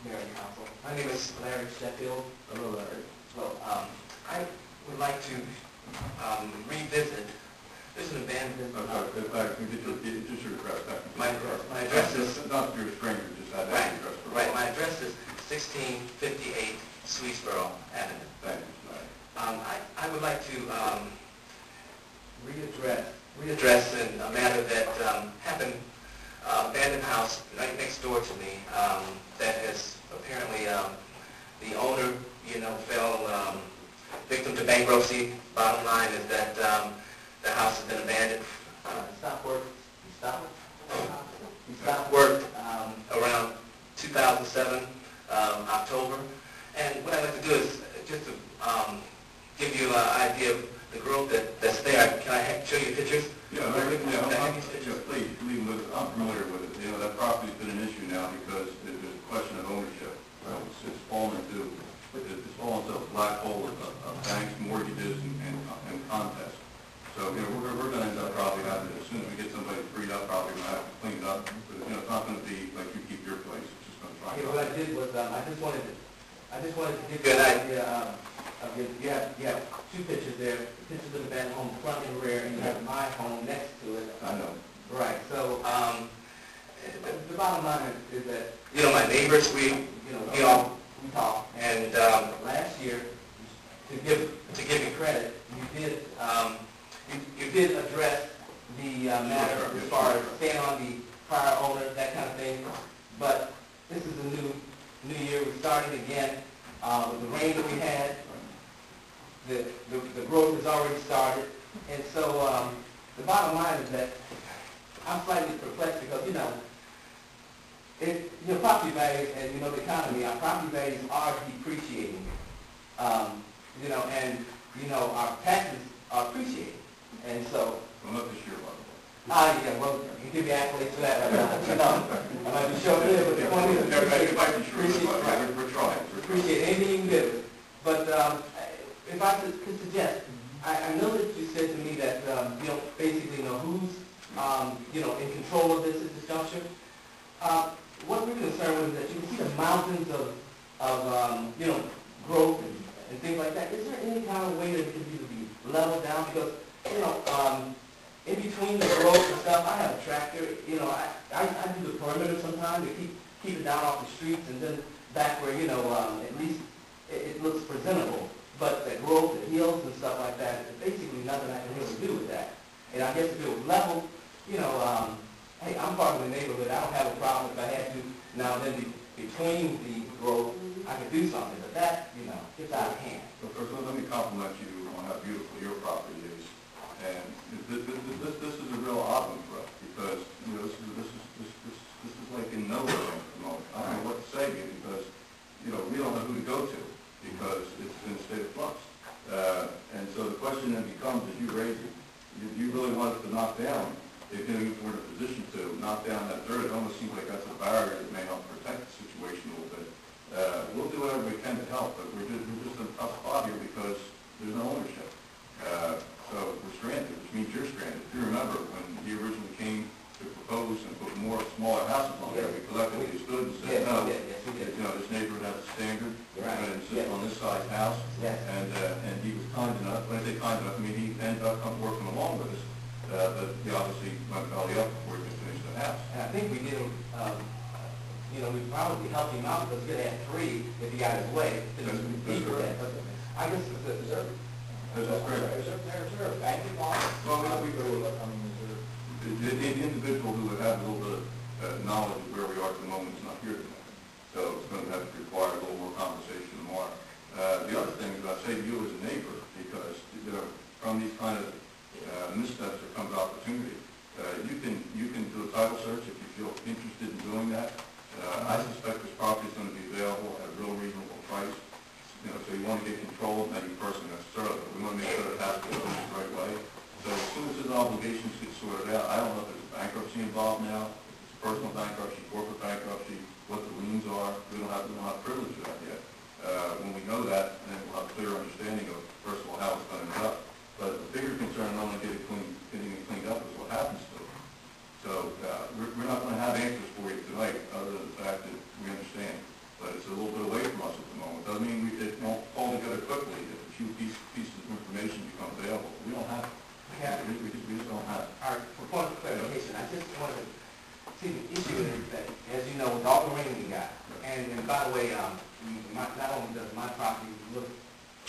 Mayor and Council. My name is Larry Sheffield. Hello, Larry. Well, I would like to revisit. There's an abandoned. I'm sorry, Larry, can you just your address? My address is. Not your stranger, just have that address. Right. My address is 1658 Swedesboro Avenue. Thank you, Larry. I would like to readdress in a matter that happened. Abandoned house right next door to me that has apparently the owner, fell victim to bankruptcy. Bottom line is that the house has been abandoned. Stopped work. He stopped work around 2007 October. And what I'd like to do is just to give you an idea of the growth that's there. Can I show you pictures? Yeah, please. I'm familiar with it. That property's been an issue now because there's a question of ownership. It's fallen into a black hole of banks, mortgages, and contests. So, we're going to end up probably having to, as soon as we get somebody freed up, probably going to have to clean it up. But, it's not going to be like you keep your place. It's just going to try. What I did was I just wanted to give you an idea of you have two pictures there. Pictures of the abandoned home, front and rear, and you have my home next to it. I know. Right. So the bottom line is that my neighbors, we talk, and last year, to give you credit, you did address the matter as far as staying on the prior owner, that kind of thing. But this is a new year. We're starting again with the rain that we had. The growth has already started, and so the bottom line is that I'm slightly perplexed because property values and the economy, our property values are depreciating, and our taxes are appreciating, and so. Well, not this year, by the way. Yeah, well, you give me accolades for that. I might be showing it, but the point is, we're trying. Appreciate anything you can do. But if I could suggest, I know that you said to me that you don't basically know who's in control of this at this juncture. What we're concerned with is that you can see the mountains of growth and things like that. Is there any kind of way that it can be leveled down? Because in between the growth and stuff, I have a tractor. I do the perimeter sometimes to keep it down off the streets, and then back where at least it looks presentable. But the growth, the hills and stuff like that, there's basically nothing I can really do with that. And I guess if it was level, hey, I'm part of the neighborhood. I don't have a problem if I had to. Now then, between the growth, I could do something. But that, gets out of hand. So first, let me compliment you on how beautiful your property is. And this is a real odd one for us because this is like in nowhere at the moment. I don't know what to say to you because we don't know who to go to because it's in a state of flux. And so the question then becomes, as you raise it, you really want us to knock down. If we're in a position to knock down that dirt, it almost seems like that's a barrier that may help protect the situation a little bit. We'll do whatever we can to help, but we're just in a tough spot here because there's no ownership. So we're stranded, which means you're stranded. If you remember, when he originally came to propose and put smaller houses on there, we collectively stood and said, no, this neighborhood has a standard, we're going to insist on this size house. And he was kind enough. When I say kind enough, I mean he ended up working along with us. But he obviously went belly up before he could finish the house. And I think we did him, we probably helped him out because he could have had three if he got his way. I guess is there a bank involved? Well, the individual who would have a little bit of knowledge of where we are at the moment is not here tonight. So it's going to have to require a little more conversation tomorrow. The other thing is I say to you as a neighbor, because from these kind of missteps there comes opportunity. You can do a title search if you feel interested in doing that. I suspect this property is going to be available at a real reasonable price. So you want to get control, not you personally necessarily, but we want to make sure it has to go the right way. So as soon as his obligations get sorted out, I don't know if there's bankruptcy involved now, if it's personal bankruptcy, corporate bankruptcy, what the liens are. We don't have privilege of that yet. When we know that, then we'll have a clear understanding of, first of all, how it's going to end up. But the bigger concern, not only getting it cleaned up, is what happens to it. So we're not going to have answers for you tonight, other than the fact that we understand. see, the issue is that, as you know, with all the rain we got, and by the way, not only does my property look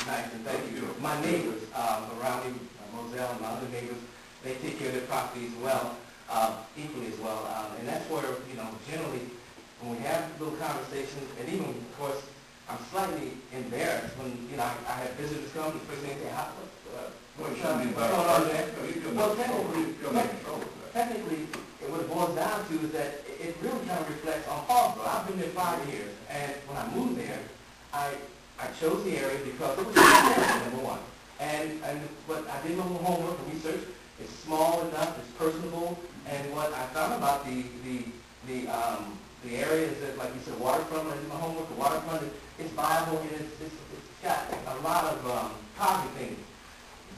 nice, and thank you, my neighbors around me, Moselle and my other neighbors, they take care of their property as well, equally as well. And that's where, you know, generally, when we have little conversations, and even, of course, I'm slightly embarrassed when, you know, I have visitors come, the first thing they say, what's going on there? Well, technically, what it boils down to is that it really kind of reflects on Paulsboro. I've been there 5 years, and when I moved there, I chose the area because it was number one. And what I did my little homework and research. It's small enough, it's personable, and what I found about the area is that, like you said, waterfront. When I did my homework, the waterfront is viable, and it's got a lot of positive things.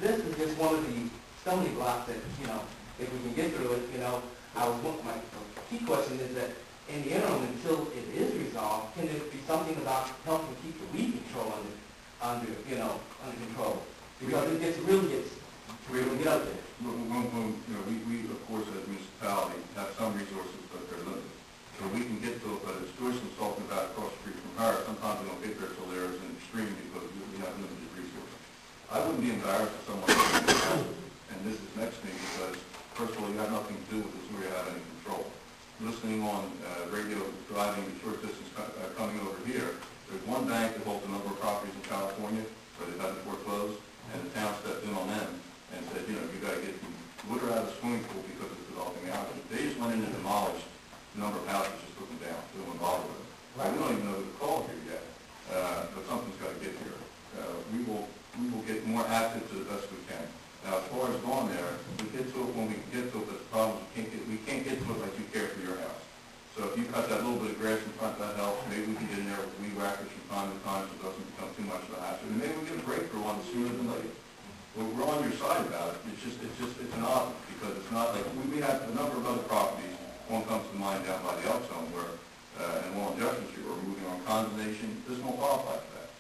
This is just one of the stumbling blocks that, you know, if we can get through it, you know, my key question is that in the interim, until it is resolved, can there be something about helping keep the weed control under control? Because it really gets up there. We, of course, as a municipality, have some resources, but they're limited. So we can get to it, but as Joyce was talking about across the street from her, sometimes we don't get there till there is an extreme because we have limited resources. I wouldn't be embarrassed if someone and this is next to me because, first of all, you have nothing to do with this where you have any control. Listening on radio, driving the short distance coming over here, there's one bank that holds a number of properties in California where they've had to foreclose, and the town stepped in on them and said, you know, you got to get the water out of the swimming pool because it's developing houses. They just went in and demolished a number of houses, just took them down, so they weren't bothered with them. Right. We don't even know who to call here yet, but something's got to get here. We will get more active to the best we can. Now, as far as going there, we get to it when we can get to it, but the problem is we can't get to it like you care for your house. So if you cut that little bit of grass in front, that helps. Maybe we can get in there with weed whackers from time to time so it doesn't become too much of a hazard. And maybe we get a breakthrough on it sooner than later. We're on your side about it. It's an odd because it's not like we have a number of other properties. One comes to mind down by the Elk Zone where, and one on Jefferson Street, we're moving on condemnation. This won't qualify for that.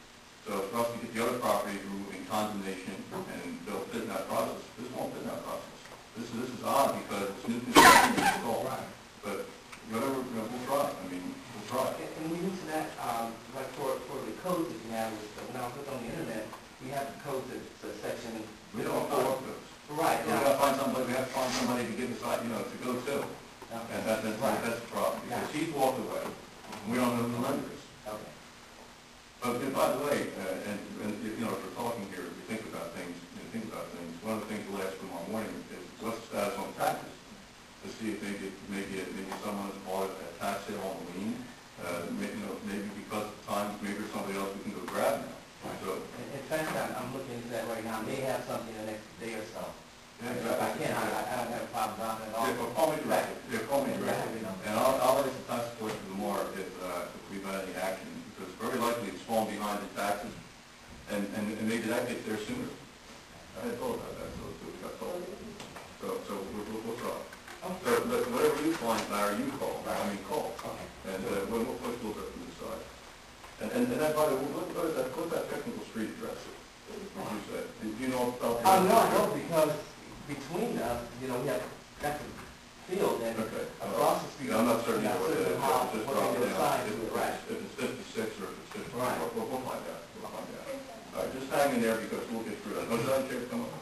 So for us to get the other properties removing condemnation and they'll fit in that process, this won't fit in that process. This is odd because it's new construction installed. Right. But whatever, we'll try. I mean, we'll try. And we use that, like for the codes that you have, when I look on the internet, we have the codes that's a section. We don't follow those. Right. We have to find somebody. We have to find somebody to give us, to go to. Okay. And that's the problem because he's walked away. We don't know who the lender is. Okay. But by the way, and if we're talking here, we think about things. One of the things we'll ask tomorrow morning is what's the status on taxes to see if maybe someone has bought a tax sale on the lien. Maybe because of the time, maybe there's somebody else we can go grab now. So, in fact, I'm looking into that right now. I may have something in the next day or so. Yeah, if I can, I don't have a problem about it at all. Yeah, call me directly. Yeah, call me directly. And I'll raise the tax question more if we've had any action, because very likely it's fallen behind in taxes, and maybe that gets there sooner. I hadn't thought about that, so we got told. So we'll try. Okay. So whatever you find, Larry, you call. Call. Okay. And we'll push a little bit from the side. And then, by the way, what's that technical street address? What you said? Do you know about that? No, I don't, because between us, we have got the field and across the street. Yeah, I'm not certain what it is. What they assign to it, right? If it's 56 or if it's 50, right. We'll find out. All right, just hang in there because we'll get through that. Would you like to come up?